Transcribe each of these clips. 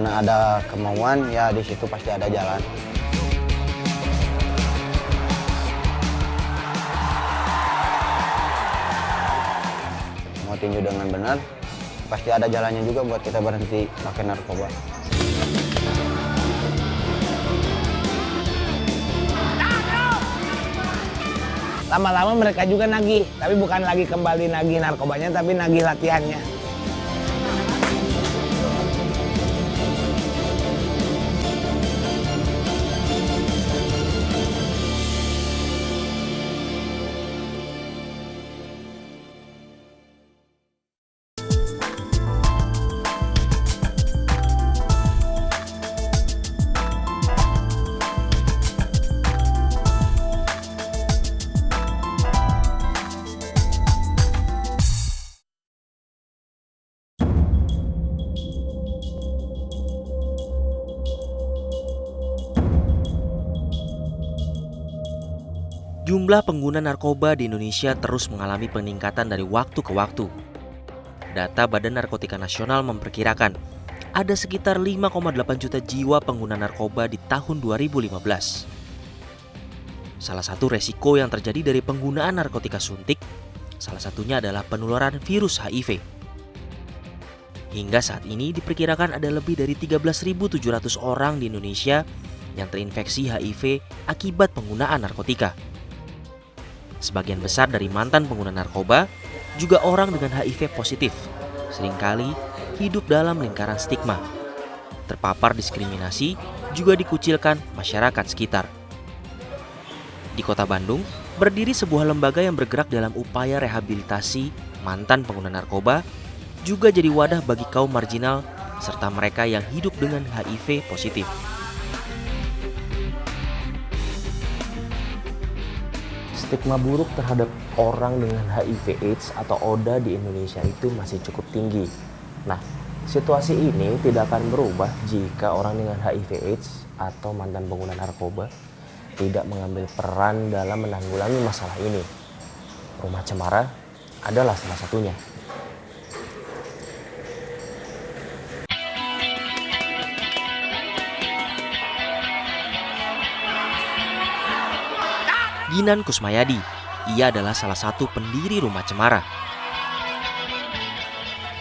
mana ada kemauan, ya di situ pasti ada jalan. Mau tinju dengan benar, pasti ada jalannya juga buat kita berhenti pakai narkoba. Lama-lama mereka juga nagih, tapi bukan lagi kembali nagih narkobanya, tapi nagih latihannya. Jumlah pengguna narkoba di Indonesia terus mengalami peningkatan dari waktu ke waktu. Data Badan Narkotika Nasional memperkirakan ada sekitar 5,8 juta jiwa pengguna narkoba di tahun 2015. Salah satu resiko yang terjadi dari penggunaan narkotika suntik, salah satunya adalah penularan virus HIV. Hingga saat ini diperkirakan ada lebih dari 13.700 orang di Indonesia yang terinfeksi HIV akibat penggunaan narkotika. Sebagian besar dari mantan pengguna narkoba juga orang dengan HIV positif, seringkali hidup dalam lingkaran stigma. Terpapar diskriminasi, juga dikucilkan masyarakat sekitar. Di Kota Bandung, berdiri sebuah lembaga yang bergerak dalam upaya rehabilitasi mantan pengguna narkoba, juga jadi wadah bagi kaum marginal serta mereka yang hidup dengan HIV positif. Stigma buruk terhadap orang dengan HIV/AIDS atau ODA di Indonesia itu masih cukup tinggi. Nah, situasi ini tidak akan berubah jika orang dengan HIV/AIDS atau mantan pengguna narkoba tidak mengambil peran dalam menanggulangi masalah ini. Rumah Cemara adalah salah satunya. Ginan Kusmayadi, ia adalah salah satu pendiri Rumah Cemara.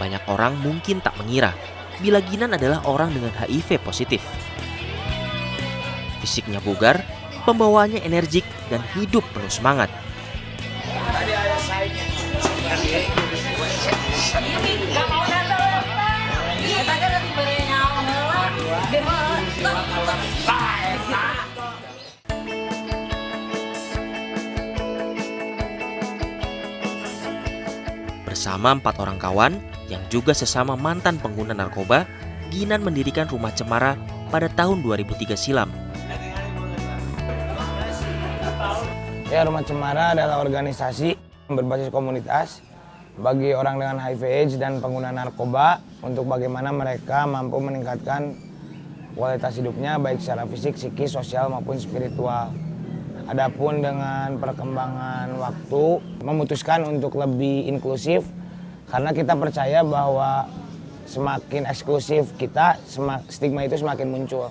Banyak orang mungkin tak mengira bila Ginan adalah orang dengan HIV positif. Fisiknya bugar, pembawaannya energik dan hidup penuh semangat. Bersama 4 orang kawan yang juga sesama mantan pengguna narkoba, Ginan mendirikan Rumah Cemara pada tahun 2003 silam. Ya, Rumah Cemara adalah organisasi berbasis komunitas bagi orang dengan HIV/AIDS dan pengguna narkoba untuk bagaimana mereka mampu meningkatkan kualitas hidupnya baik secara fisik, psikis, sosial maupun spiritual. Adapun dengan perkembangan waktu memutuskan untuk lebih inklusif karena kita percaya bahwa semakin eksklusif kita, stigma itu semakin muncul.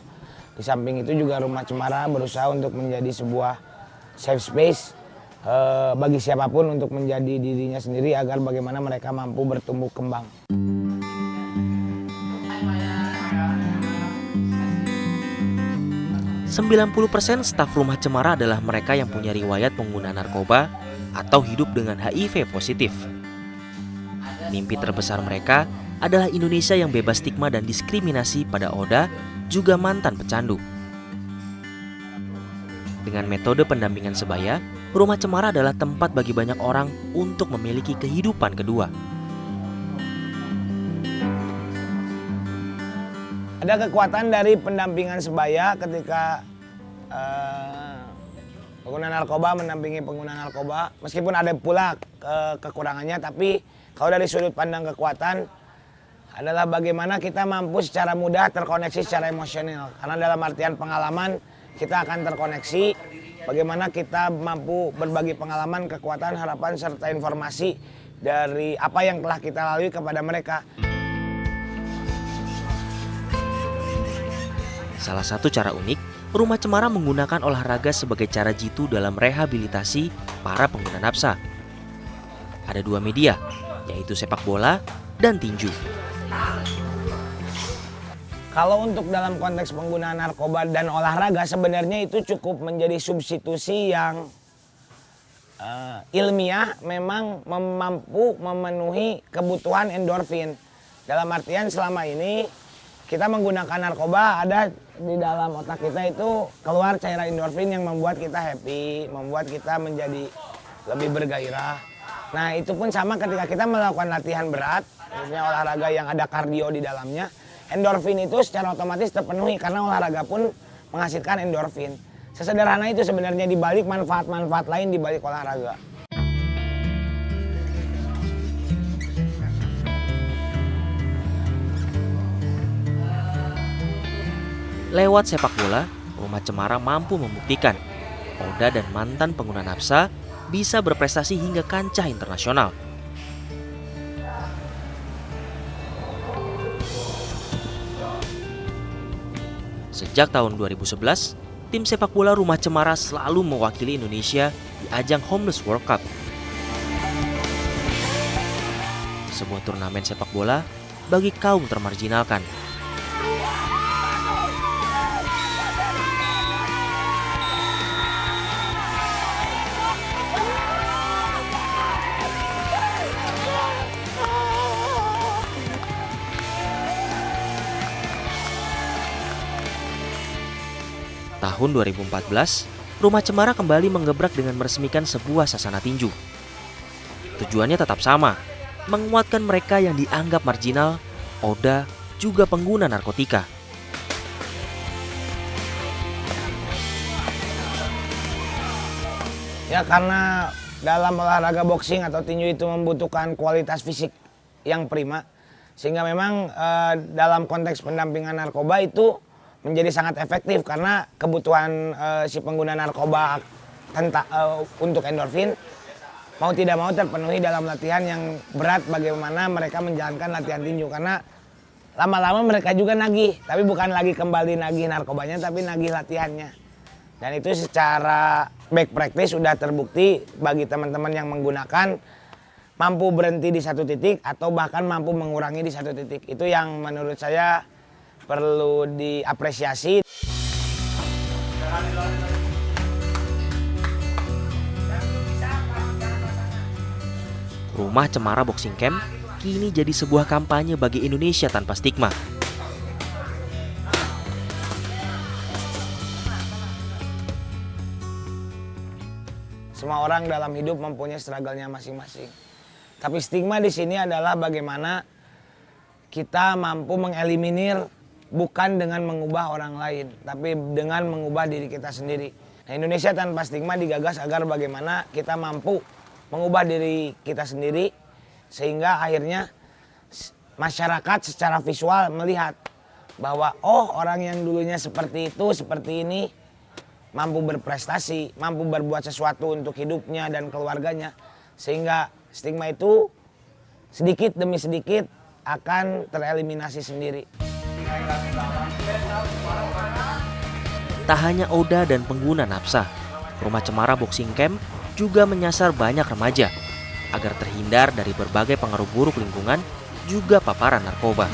Di samping itu juga Rumah Cemara berusaha untuk menjadi sebuah safe space bagi siapapun untuk menjadi dirinya sendiri agar bagaimana mereka mampu bertumbuh kembang. 90% staf Rumah Cemara adalah mereka yang punya riwayat pengguna narkoba atau hidup dengan HIV positif. Mimpi terbesar mereka adalah Indonesia yang bebas stigma dan diskriminasi pada ODA, juga mantan pecandu. Dengan metode pendampingan sebaya, Rumah Cemara adalah tempat bagi banyak orang untuk memiliki kehidupan kedua. Ada kekuatan dari pendampingan sebaya ketika pengguna narkoba mendampingi pengguna narkoba. Meskipun ada pula kekurangannya, tapi kalau dari sudut pandang kekuatan adalah bagaimana kita mampu secara mudah terkoneksi secara emosional. Karena dalam artian pengalaman kita akan terkoneksi, bagaimana kita mampu berbagi pengalaman, kekuatan, harapan, serta informasi dari apa yang telah kita lalui kepada mereka. Salah satu cara unik, Rumah Cemara menggunakan olahraga sebagai cara jitu dalam rehabilitasi para pengguna nafsa. Ada dua media, yaitu sepak bola dan tinju. Kalau untuk dalam konteks penggunaan narkoba dan olahraga, sebenarnya itu cukup menjadi substitusi yang ilmiah, memang mampu memenuhi kebutuhan endorfin. Dalam artian selama ini kita menggunakan narkoba, ada di dalam otak kita itu keluar cairan endorfin yang membuat kita happy, membuat kita menjadi lebih bergairah. Nah itu pun sama ketika kita melakukan latihan berat, misalnya olahraga yang ada kardio di dalamnya, endorfin itu secara otomatis terpenuhi karena olahraga pun menghasilkan endorfin. Sesederhana itu sebenarnya di balik manfaat-manfaat lain di balik olahraga. Lewat sepak bola, Rumah Cemara mampu membuktikan Oda dan mantan pengguna nafsa bisa berprestasi hingga kancah internasional. Sejak tahun 2011, tim sepak bola Rumah Cemara selalu mewakili Indonesia di ajang Homeless World Cup. Sebuah turnamen sepak bola bagi kaum termarginalkan. Tahun 2014, Rumah Cemara kembali menggebrak dengan meresmikan sebuah sasana tinju. Tujuannya tetap sama, menguatkan mereka yang dianggap marginal, Oda, juga pengguna narkotika. Ya karena dalam olahraga boxing atau tinju itu membutuhkan kualitas fisik yang prima, sehingga memang dalam konteks pendampingan narkoba itu menjadi sangat efektif karena kebutuhan si pengguna narkoba untuk endorfin mau tidak mau terpenuhi dalam latihan yang berat, bagaimana mereka menjalankan latihan tinju, karena lama-lama mereka juga nagih, tapi bukan lagi kembali nagih narkobanya tapi nagih latihannya. Dan itu secara back practice sudah terbukti bagi teman-teman yang menggunakan mampu berhenti di satu titik atau bahkan mampu mengurangi di satu titik. Itu yang menurut saya perlu diapresiasi. Rumah Cemara Boxing Camp kini jadi sebuah kampanye bagi Indonesia tanpa stigma. Semua orang dalam hidup mempunyai struggle-nya masing-masing. Tapi stigma di sini adalah bagaimana kita mampu mengeliminir bukan dengan mengubah orang lain, tapi dengan mengubah diri kita sendiri. Nah, Indonesia tanpa stigma digagas agar bagaimana kita mampu mengubah diri kita sendiri, sehingga akhirnya masyarakat secara visual melihat bahwa oh orang yang dulunya seperti itu, seperti ini, mampu berprestasi, mampu berbuat sesuatu untuk hidupnya dan keluarganya. Sehingga stigma itu sedikit demi sedikit akan tereliminasi sendiri. Tak hanya Oda dan pengguna nafsa, Rumah Cemara Boxing Camp juga menyasar banyak remaja agar terhindar dari berbagai pengaruh buruk lingkungan juga paparan narkoba.